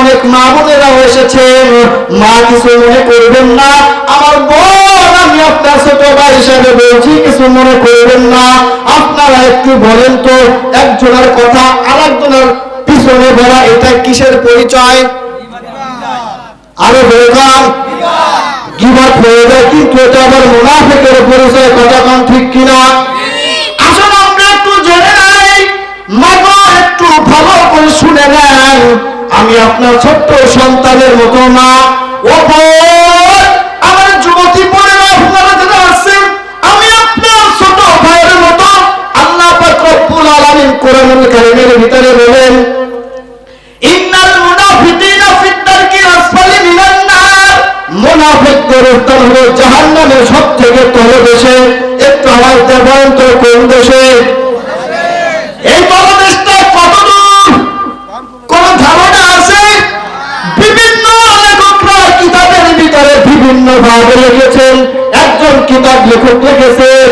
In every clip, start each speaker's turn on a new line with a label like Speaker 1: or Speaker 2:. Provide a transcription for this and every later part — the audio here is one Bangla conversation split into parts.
Speaker 1: অনেক মা বোনেরাও এসেছেন, মা কিছু মনে করবেন না, আমার বোন আমি আপনার ছোট ভাই হিসাবে বলছি, কিছু মনে করবেন না। আপনারা একটু বলেন তো, একজনের কথা আরেকজনের পিছনে বলা এটা কিসের পরিচয়? আরো বললাম গীবত হয়ে যায়, কিন্তু এটা আবার মুনাফিকের পরিচয়। কথা কোন ঠিক কিনা? আসলে আমরা একটু জেনে নাই, মাগো একটু ভালো করে শুনে নেন। আমি আপনার ছোট্ট সন্তানের মতো মা। ও বোন, আমার যুবতী বোনেরা আপনারা যারা আছেন, আমি আপনার ছোট ভাইয়ের মতো। আল্লাহ পাক রব্বুল আলামিন কোরআনুল কারীমের ভিতরে বলেন, ইন্নাল মুনাফিকিনা ফিদ দারকিল আসফালি মিনান নার, মুনাফিকদের স্থান হলো জাহান্নামের সবথেকে তলদেশে। একটু আওয়াজ দিয়ে বলেন তো কোন দেশে? এই তলদেশটা কত দূর কোন ধারণা আছে? বিভিন্ন লেখকরা কিতাবের ভিতরে বিভিন্ন ভাবে লিখেছেন। একজন কিতাব লেখক লিখেছেন,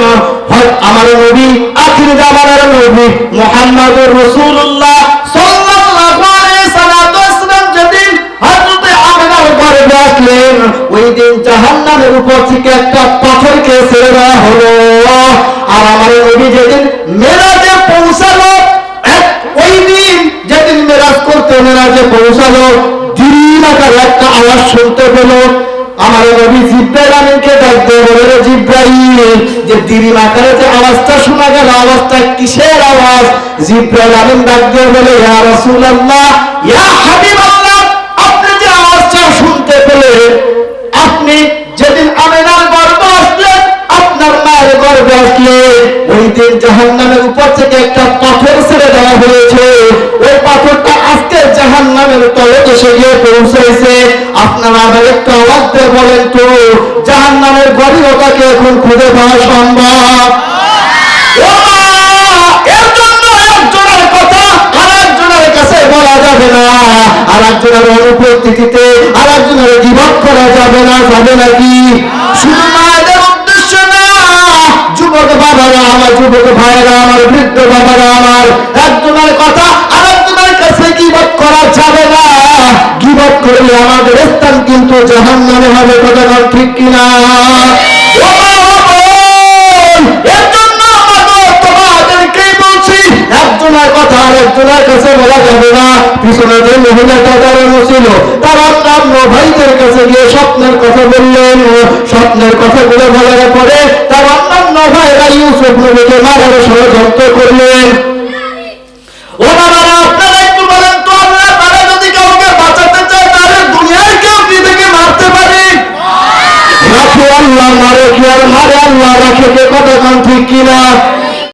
Speaker 1: আমার নবী আখির জামানার নবী মুহাম্মদুর রাসূলুল্লাহ সাল্লাল্লাহু আলাইহি সাল্লাম যেদিন হযরতে আমিনার গর্ভে আসলেন, ওই দিন জাহান্নামের উপর থেকে একটা পাথরকে ছেড়ে দেওয়া হলো। আর আমার নবী যেদিন মেরাজে পৌঁছালো, ওই দিন যেদিন মেরাজ করতে মেরাজে পৌঁছালো, দিন আকার একটা আওয়াজ শুনতে পেল। আমার নবী জিব্রাইল আমিনকে ডাক দিয়ে বলল, জিব্রাইল, যে দিন আকারে যে আওয়াজটা শোনা গেল, আওয়াজটা কিসের আওয়াজ? জিব্রাইল আমিন ডাক দিয়ে বলে, ইয়া রাসূলুল্লাহ, ইয়া হাবিবাল্লাহ, আপনি যে আওয়াজটা শুনতে পেলেন, আপনি যেদিন আমিনার গর্ভে আসলেন, আপনার মায়ের গর্ভে আসলেন, ওই দিন জাহান্নামের উপর থেকে একটা পাথর ছেড়ে দেওয়া হয়েছে। ওই পাথরটা আজকে জাহান্নামের তলদেশে গিয়ে পৌঁছেছে। আপনারা আবার একটু আওয়াজ দিয়ে বলেন তো, জাহান্নামের গভীরতাকে এখন খুঁজে পাওয়া সম্ভব? এর জন্য একজনের কথা আর একজনের কাছে বলা যাবে না, আর একজনের অনুপস্থিতিতে আর একজনের গীবত করা যাবে না। যাবে নাকি? শুধু মায়েদের উদ্দেশ্য না, যুবক বাবারা আমার, যুবক ভাইয়েরা আমার, বৃদ্ধ বাবারা আমার, একজনের কথা আর একজনের কাছে গীবত করা যাবে না। গীবত করলে আমাদের স্থান কিন্তু জাহান্নামে হবে। কথা ঠিক কিনা? এর জন্য তোমাদেরকেই বলছি, একজনের কথা আর একজনের কাছে বলা যাবে না। পিছনে যে মহিলাটা দাঁড়ানো ছিল, তার অন্যান্য ভাইদের কাছে গিয়ে স্বপ্নের কথা বললেন। স্বপ্নের কথাগুলো বলার পরে তার অন্যান্য ভাইরা ইউসুফ নবীকে মারার ষড়যন্ত্র করলেন। ও বাবারা, আপনারা একটু বলেন তো, আল্লাহ তারা যদি কাউকে বাঁচাতে চায়, তাহলে দুনিয়ার কেউ বিবেকে মারতে পারে? রাখে আল্লাহ, মারে কি আর মারে আল্লাহ রাখে? কে কথা ঠিক কিনা?